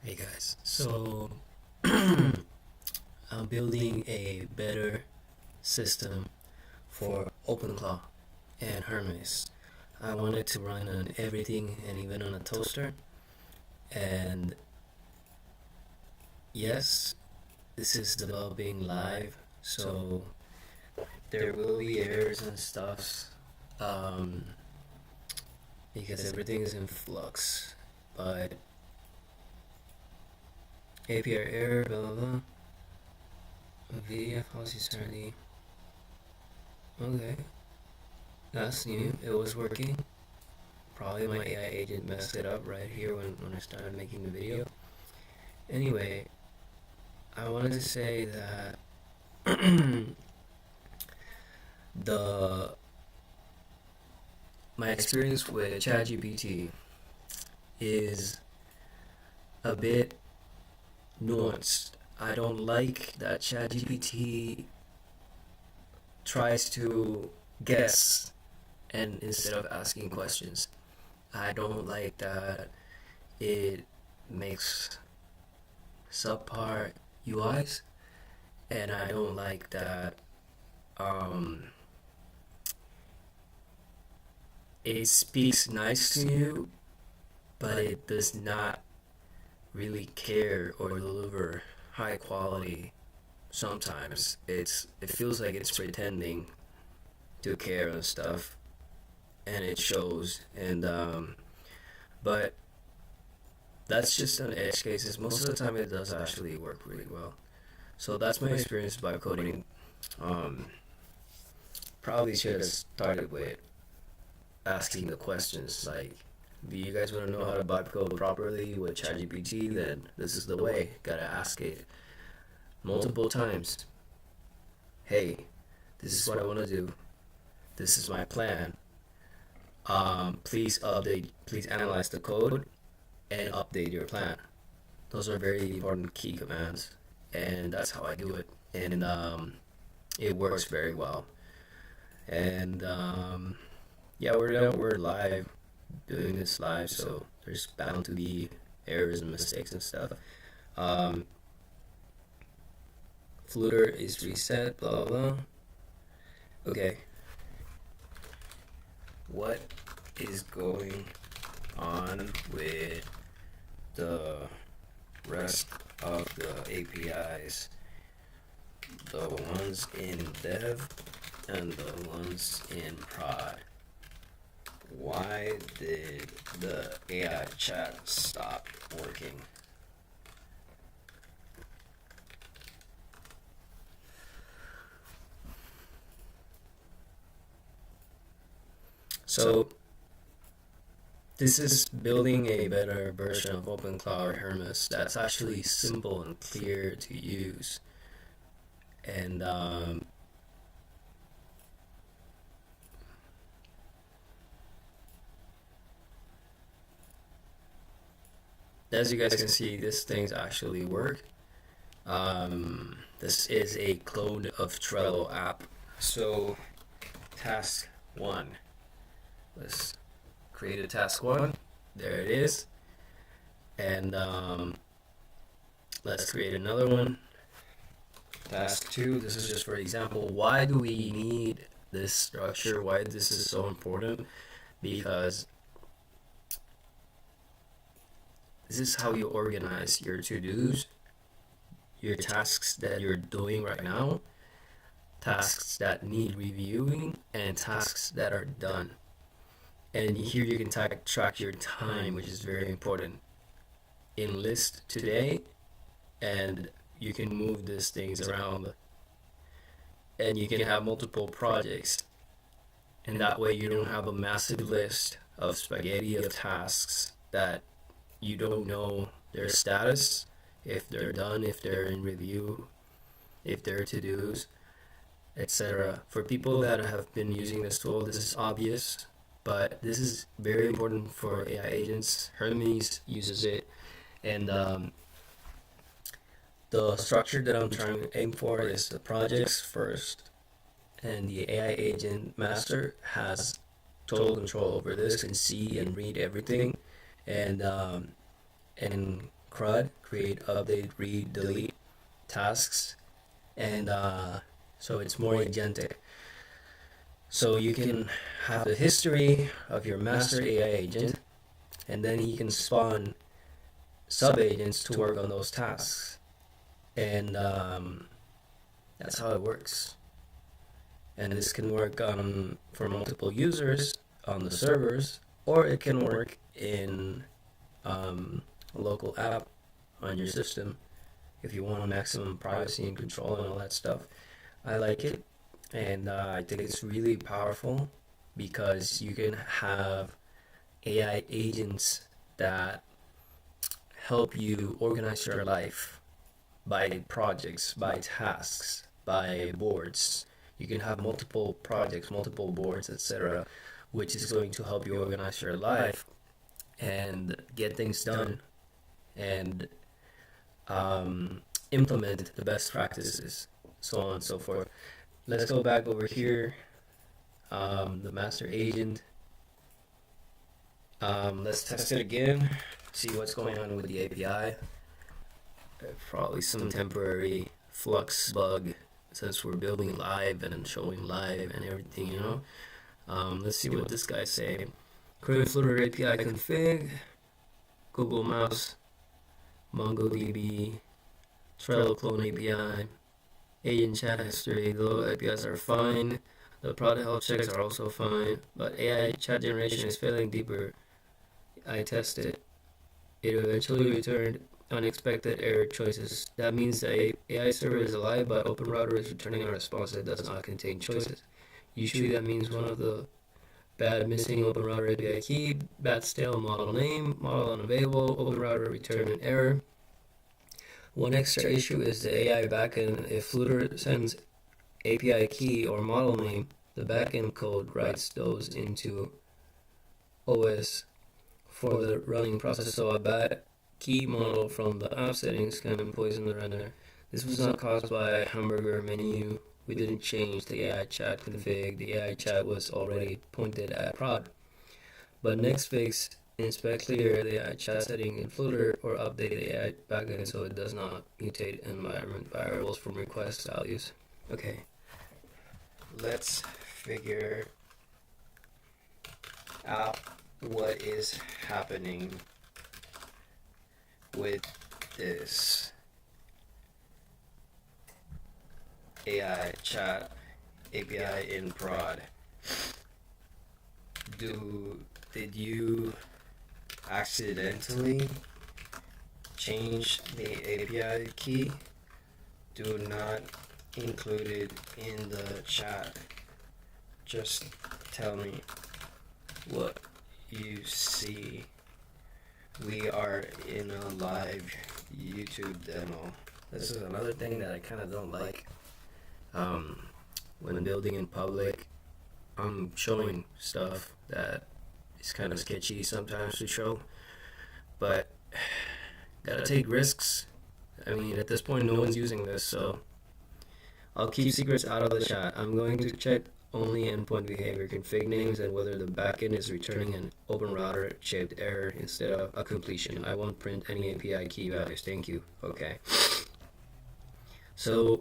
Hey guys, so I'm building a better system for OpenClaw and Hermes. I want it to run on everything and even on a toaster. And yes, this is developing live, so there will be errors and stuff um, because everything is in flux. But API error, blah blah blah. VDF policy certainty. Okay, that's new. It was working. Probably my AI agent messed it up right here when I started making the video. Anyway, I wanted to say that the my experience with ChatGPT is a bit nuanced. I don't like that ChatGPT tries to guess and instead of asking questions. I don't like that it makes subpar UIs, and I don't like that it speaks nice to you, but it does not really care or deliver high quality. Sometimes it feels like it's pretending to care and stuff, and it shows. And but that's just on edge cases. Most of the time, it does actually work really well. So that's my experience by coding. Um, Probably should have started with asking the questions like, do you guys want to know how to bytecode properly with ChatGPT? Then this is the way. Gotta ask it multiple times. Hey, this is what I want to do. This is my plan. Please update. Please analyze the code and update your plan. Those are very important key commands, and that's how I do it. And it works very well. And yeah, we're live, doing this live, so there's bound to be errors and mistakes and stuff. Flutter is reset, blah blah blah. Okay, what is going on with the rest of the APIs? The ones in dev and the ones in prod. Why did the AI chat stop working? So this is building a better version of OpenCloud Hermes that's actually simple and clear to use. And as you guys can see, these things actually work. This is a clone of Trello app. So task 1. Let's create a task 1. There it is. And let's create another one. Task 2. This is just for example. Why do we need this structure? Why this is so important? Because this is how you organize your to-dos, your tasks that you're doing right now, tasks that need reviewing, and tasks that are done. And here you can track your time, which is very important. In list today, and you can move these things around, and you can have multiple projects, and that way you don't have a massive list of spaghetti of tasks that you don't know their status, if they're done, if they're in review, if they're to-dos, etc. For people that have been using this tool, this is obvious, but this is very important for AI agents. Hermes uses it, and the structure that I'm trying to aim for is the projects first, and the AI agent master has total control over this, can see and read everything, and CRUD, create, update, read, delete tasks, and so it's more agentic. So you can have the history of your master AI agent, and then he can spawn sub agents to work on those tasks, and that's how it works. And this can work for multiple users on the servers, or it can work in a local app on your system if you want maximum privacy and control and all that stuff. I like it, and I think it's really powerful because you can have AI agents that help you organize your life by projects, by tasks, by boards. You can have multiple projects, multiple boards, etc., which is going to help you organize your life and get things done and implement the best practices, so on and so forth. Let's go back over here. The master agent. Let's test it again, see what's going on with the API. Probably some temporary flux bug since we're building live and showing live and everything, you know. Let's see what this guy's saying. Create Flutter API config, Google Maps, MongoDB, Trello clone API, agent chat history. The APIs are fine. The product health checks are also fine, but AI chat generation is failing deeper. I tested. It eventually returned unexpected error choices. That means the AI server is alive, but OpenRouter is returning a response that does not contain choices. Usually that means one of the bad missing OpenRouter API key, bad stale model name, model unavailable, OpenRouter return an error. One extra issue is the AI backend. If Flutter sends API key or model name, the backend code writes those into OS for the running process, so a bad key model from the app settings can poison the render. This was not caused by a hamburger menu. We didn't change the AI chat config. The AI chat was already pointed at prod. But next fix, inspect clear the AI chat setting in Flutter or update the AI backend so it does not mutate environment variables from request values. Okay, let's figure out what is happening with this AI chat API in prod. Did you accidentally change the API key? Do not include it in the chat. Just tell me what you see. We are in a live YouTube demo. This is another thing that I kind of don't like. When building in public, I'm showing stuff that is kind of sketchy sometimes to show, but gotta take risks. I mean, at this point, no one's using this, so I'll keep secrets out of the chat. I'm going to check only endpoint behavior, config names, and whether the backend is returning an OpenRouter shaped error instead of a completion. I won't print any API key values. Thank you. Okay. So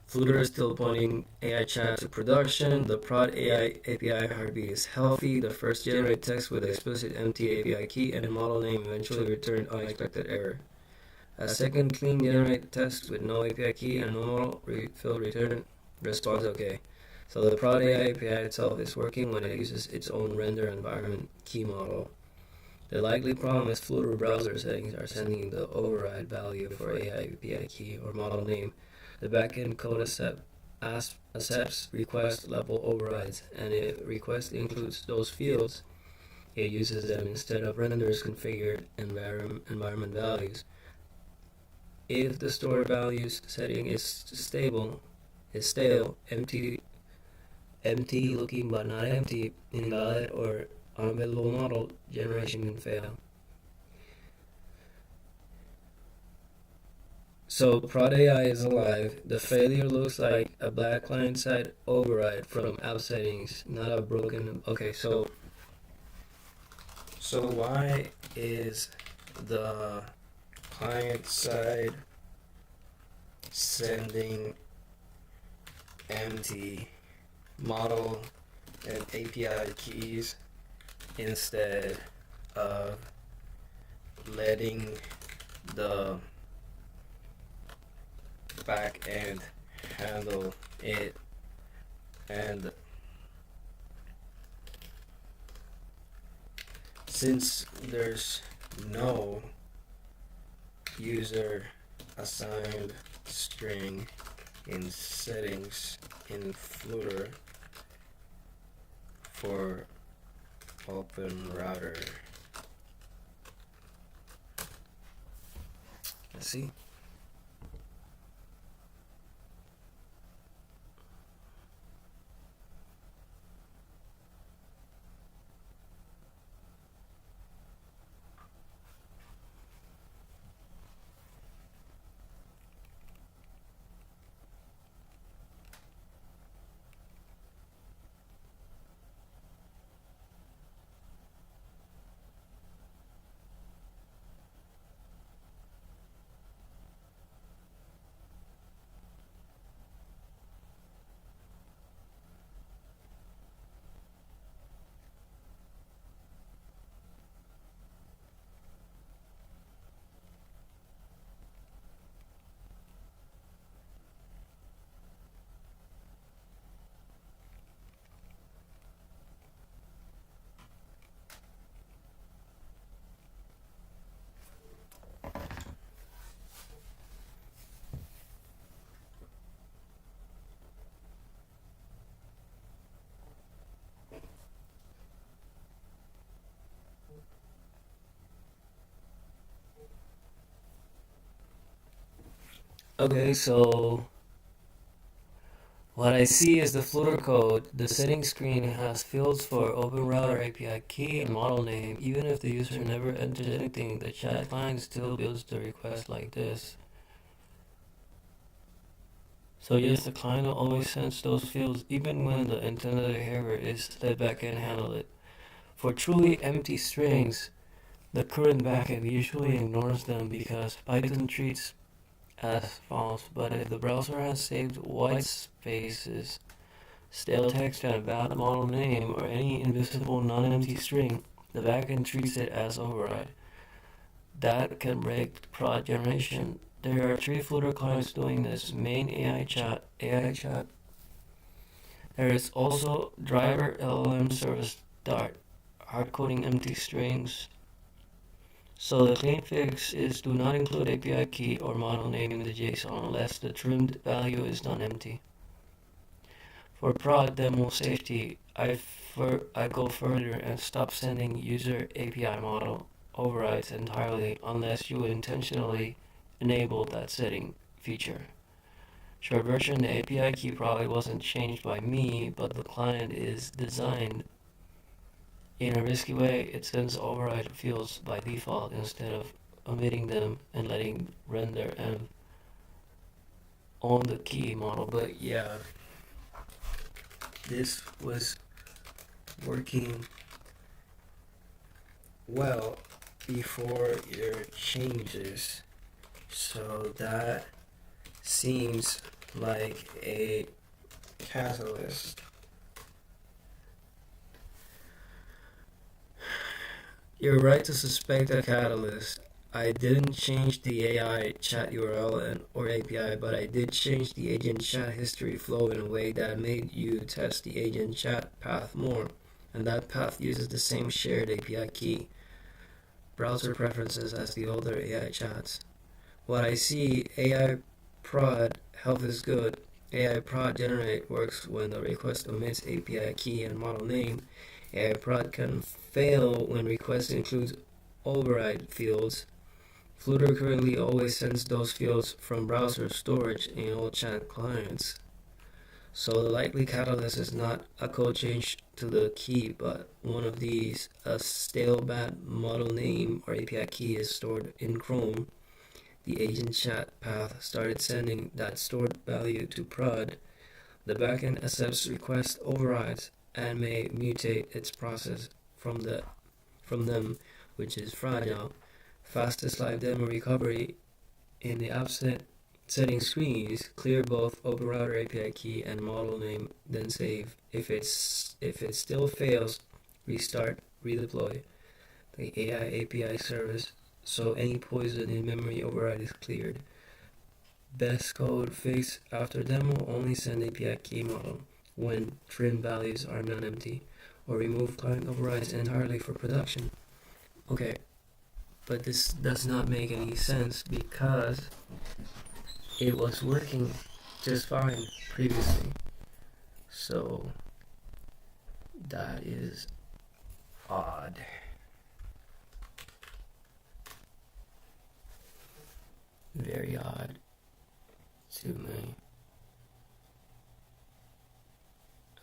Flutter is still pointing AI chat to production. The prod AI API heartbeat is healthy. The first generate text with explicit empty API key and model name eventually returned unexpected error. A second clean generate text with no API key and no model field return response okay. So the prod AI API itself is working when it uses its own render environment key model. The likely problem is Flutter browser settings are sending the override value for AI API key or model name. The backend code accepts request level overrides, and if request includes those fields, it uses them instead of renders configured environment values. If the stored values setting is stale, empty looking but not empty, invalid or unavailable model generation can fail. So prod AI is alive. The failure looks like a black client-side override from app settings, not a broken. Okay, so why is the client side sending empty model and API keys instead of letting the back end handle it. And since there's no user assigned string in settings in Flutter for Open Router, let's see. Okay, so what I see is the Flutter code. The settings screen has fields for Open Router API key and model name. Even if the user never enters anything, the chat client still builds the request like this. So yes, the client always sends those fields even when the intended behavior is let backend handle it. For truly empty strings, the current backend usually ignores them because Python treats as false, but if the browser has saved white spaces, stale text, and a bad model name, or any invisible non-empty string, the backend treats it as override. That can break prod generation. There are 3 Flutter clients doing this: main AI chat. There is also driver LLM service Dart, hardcoding empty strings. So the clean fix is do not include API key or model name in the JSON unless the trimmed value is not empty. For prod demo safety, I go further and stop sending user API model overrides entirely unless you intentionally enable that setting feature. Short version, the API key probably wasn't changed by me, but the client is designed in a risky way. It sends override fields by default instead of omitting them and letting render and on the key model. But yeah, this was working well before your changes, so that seems like a catalyst. You're right to suspect a catalyst. I didn't change the AI chat URL or API, but I did change the agent chat history flow in a way that made you test the agent chat path more, and that path uses the same shared API key browser preferences as the older AI chats. What I see, AI prod health is good. AI prod generate works when the request omits API key and model name. AI prod can fail when request includes override fields. Flutter currently always sends those fields from browser storage in all chat clients. So the likely catalyst is not a code change to the key, but one of these. A stale bad model name or API key is stored in Chrome. The agent chat path started sending that stored value to prod. The backend accepts request overrides and may mutate its process from them, which is fragile. fastest live demo recovery in the app setting screen is clear both open router API key and model name, then save. If it still fails, restart, redeploy the AI API service so any poison in memory override is cleared. Best code fix after demo, only send API key model when trim values are non-empty, or remove client overrides entirely for production. Okay, but this does not make any sense because it was working just fine previously. So that is odd. Very odd to me.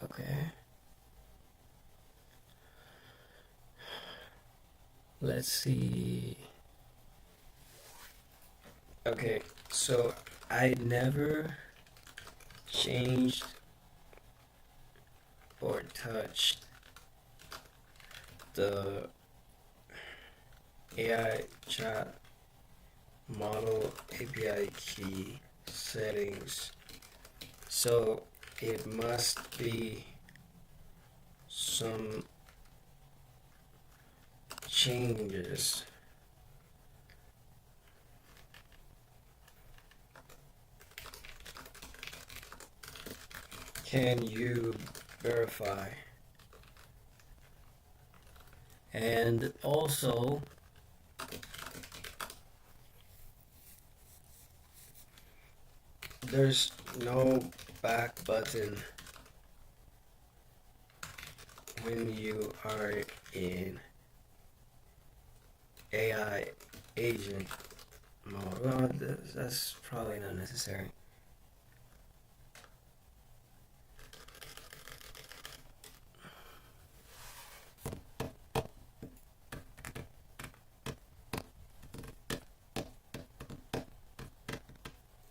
Okay. Let's see. Okay, so I never changed or touched the AI chat model API key settings, so it must be some changes. Can you verify? And also, there's no back button when you are in AI agent mode. Well, that's probably not necessary.